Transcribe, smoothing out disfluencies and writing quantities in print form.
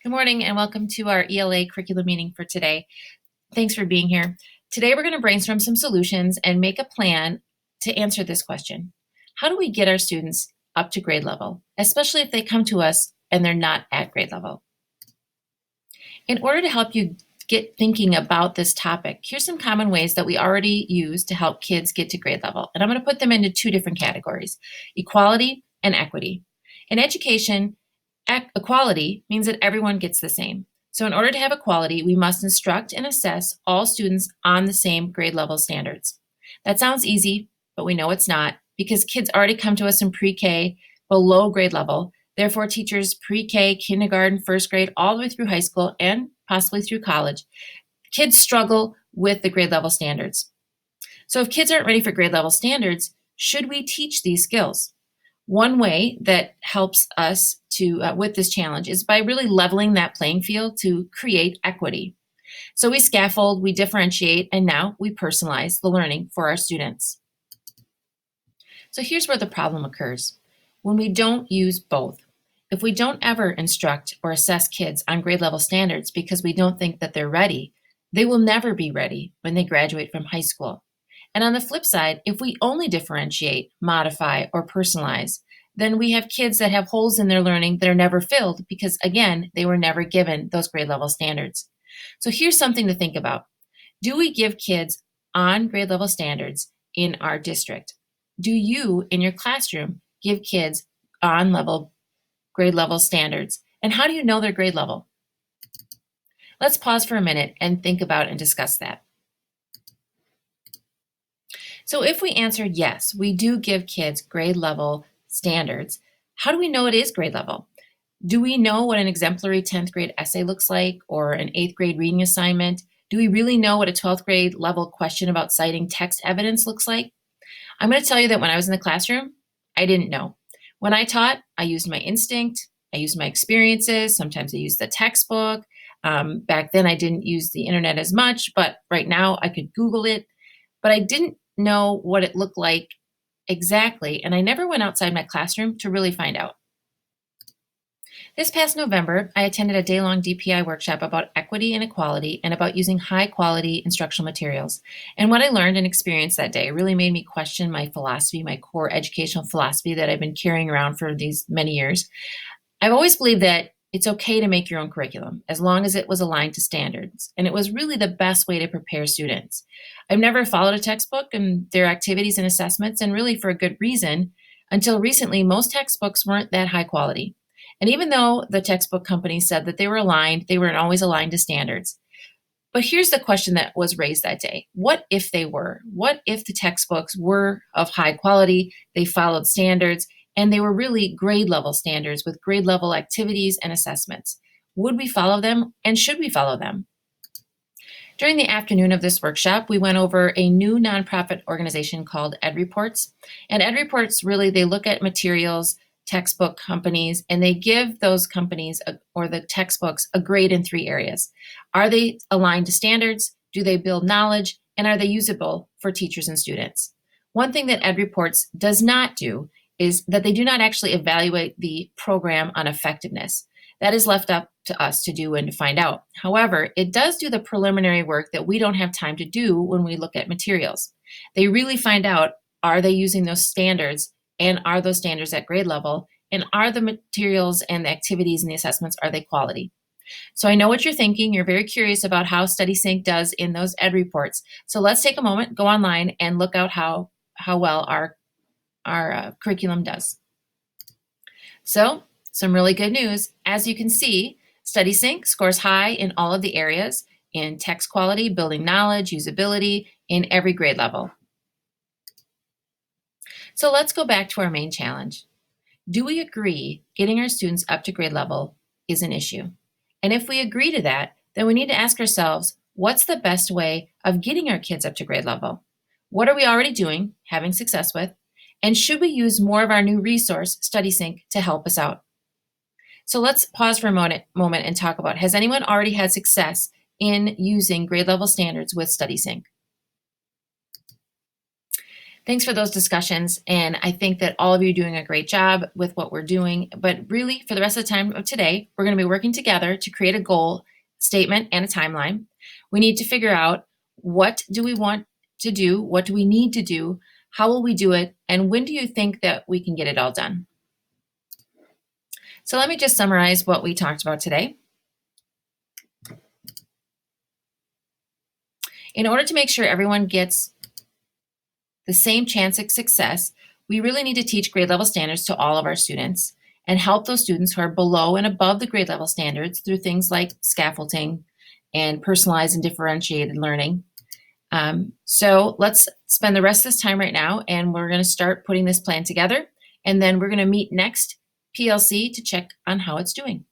Good morning and welcome to our ELA curriculum meeting for today. Thanks for being here. Today we're going to brainstorm some solutions and make a plan to answer this question. How do we get our students up to grade level, especially if they come to us and they're not at grade level? In order to help you get thinking about this topic, here's some common ways that we already use to help kids get to grade level. And I'm going to put them into two different categories, equality and equity. In education, equality means that everyone gets the same. So in order to have equality, we must instruct and assess all students on the same grade level standards. That sounds easy, but we know it's not because kids already come to us in pre-K below grade level. Therefore, teachers pre-K, kindergarten, first grade, all the way through high school and possibly through college, kids struggle with the grade level standards. So if kids aren't ready for grade level standards, should we teach these skills? One way that helps us with this challenge is by really leveling that playing field to create equity. So we scaffold, we differentiate, and now we personalize the learning for our students. So here's where the problem occurs. When we don't use both, if we don't ever instruct or assess kids on grade level standards because we don't think that they're ready, they will never be ready when they graduate from high school. And on the flip side, if we only differentiate, modify, or personalize, then we have kids that have holes in their learning that are never filled because, again, they were never given those grade level standards. So here's something to think about. Do we give kids on grade level standards in our district? Do you, in your classroom, give kids on grade level standards? And how do you know their grade level? Let's pause for a minute and think about and discuss that. So if we answered yes, we do give kids grade level standards, how do we know it is grade level? Do we know what an exemplary 10th grade essay looks like or an 8th grade reading assignment? Do we really know what a 12th grade level question about citing text evidence looks like? I'm going to tell you that when I was in the classroom, I didn't know. When I taught, I used my instinct, I used my experiences, sometimes I used the textbook. Back then I didn't use the internet as much, but right now I could Google it. But I didn't know what it looked like exactly, and I never went outside my classroom to really find out. This past November, I attended a day-long DPI workshop about equity and equality and about using high-quality instructional materials. And what I learned and experienced that day really made me question my philosophy, my core educational philosophy that I've been carrying around for these many years. I've always believed that it's okay to make your own curriculum as long as it was aligned to standards. And it was really the best way to prepare students. I've never followed a textbook and their activities and assessments, and really for a good reason. Until recently, most textbooks weren't that high quality. And even though the textbook companies said that they were aligned, they weren't always aligned to standards. But here's the question that was raised that day. What if they were? What if the textbooks were of high quality, they followed standards, and they were really grade level standards with grade level activities and assessments? Would we follow them, and should we follow them? During the afternoon of this workshop, we went over a new nonprofit organization called EdReports. And EdReports really, they look at materials, textbook companies, and they give those companies or the textbooks a grade in 3 areas. Are they aligned to standards? Do they build knowledge? And are they usable for teachers and students? One thing that EdReports does not do is that they do not actually evaluate the program on effectiveness. That is left up to us to do and to find out. However, it does do the preliminary work that we don't have time to do when we look at materials. They really find out, are they using those standards, and are those standards at grade level, and are the materials and the activities and the assessments, are they quality? So I know what you're thinking. You're very curious about how StudySync does in those EdReports. So let's take a moment, go online, and look out how well our curriculum does. So some really good news. As you can see, StudySync scores high in all of the areas, in text quality, building knowledge, usability, in every grade level. So let's go back to our main challenge. Do we agree getting our students up to grade level is an issue? And if we agree to that, then we need to ask ourselves, what's the best way of getting our kids up to grade level? What are we already doing, having success with? And should we use more of our new resource, StudySync, to help us out? So let's pause for a moment and talk about, has anyone already had success in using grade level standards with StudySync? Thanks for those discussions. And I think that all of you are doing a great job with what we're doing. But really, for the rest of the time of today, we're going to be working together to create a goal statement and a timeline. We need to figure out, what do we want to do? What do we need to do? How will we do it? And when do you think that we can get it all done? So let me just summarize what we talked about today. In order to make sure everyone gets the same chance at success, we really need to teach grade level standards to all of our students and help those students who are below and above the grade level standards through things like scaffolding and personalized and differentiated learning. So let's spend the rest of this time right now, and we're going to start putting this plan together, and then we're going to meet next PLC to check on how it's doing.